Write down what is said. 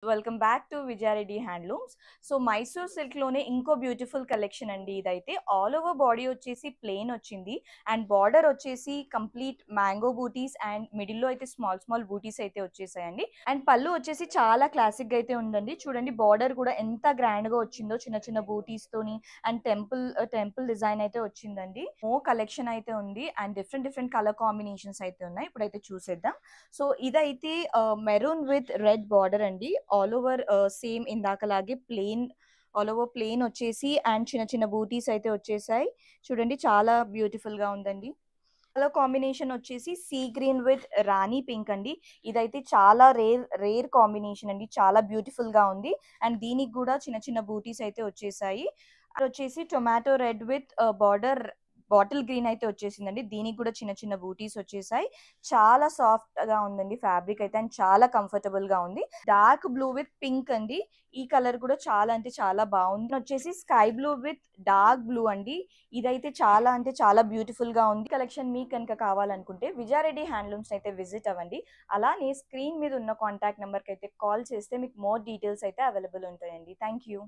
Welcome back to Vijayareddy handlooms. So Mysore silk లోనే ఇంకో beautiful collection అండి. ఇదైతే ఆల్ ఓవర్ బాడీ వచ్చేసి ప్లెయిన్ వచ్చింది అండ్ బార్డర్ వచ్చేసి complete mango booties and middle లో అయితే స్మాల్ స్మాల్ బూటీస్ అయితే వచ్చేసాయండి. అండ్ పళ్ళు వచ్చేసి చాలా క్లాసిక్ గా అయితే ఉందండి. చూడండి బార్డర్ కూడా ఎంత గ్రాండ్ గా వచ్చిందో, చిన్న చిన్న బూటీస్ తోని అండ్ టెంపుల్ డిజైన్ అయితే వచ్చిందండి. కలెక్షన్ అయితే ఉంది and different different colour combinations అయితే ఉన్నాయి. ఇప్పుడైతే చూసేద్దాం. సో ఇదైతే మెరూన్ విత్ రెడ్ బార్డర్ అండి. ఆల్ ఓవర్ సేమ్ ఇందాకలాగే ప్లెయిన్, ఆల్ ఓవర్ ప్లెయిన్ వచ్చేసి అండ్ చిన్న చిన్న బూటీస్ అయితే వచ్చేసాయి. చూడండి చాలా బ్యూటిఫుల్ గా ఉందండి. కలర్ కాంబినేషన్ వచ్చేసి sea green with Rani pink అండి. ఇదైతే చాలా రేర్ కాంబినేషన్ అండి. చాలా బ్యూటిఫుల్ గా ఉంది అండ్ దీనికి కూడా చిన్న చిన్న బూటీస్ అయితే వచ్చేసాయి. అది వచ్చేసి tomato red with border bottle green అయితే వచ్చేసిందండి. దీనికి కూడా చిన్న చిన్న బూటీస్ వచ్చేసాయి. చాలా సాఫ్ట్ గా ఉందండి ఫ్యాబ్రిక్ అయితే అండ్ చాలా కంఫర్టబుల్ గా ఉంది. డార్క్ బ్లూ విత్ పింక్ అండి. ఈ కలర్ కూడా చాలా అంటే చాలా బాగుంది. వచ్చేసి sky blue with dark blue అండి. ఇదైతే చాలా అంటే చాలా బ్యూటిఫుల్ గా ఉంది. కలెక్షన్ మీకు కనుక కావాలనుకుంటే విజయారెడ్డి హ్యాండ్లూమ్స్ అయితే విజిట్ అవ్వండి. అలానే స్క్రీన్ మీద ఉన్న కాంటాక్ట్ నెంబర్కి అయితే కాల్ చేస్తే మీకు మోర్ డీటెయిల్స్ అయితే అవైలబుల్ ఉంటాయండి. Thank you.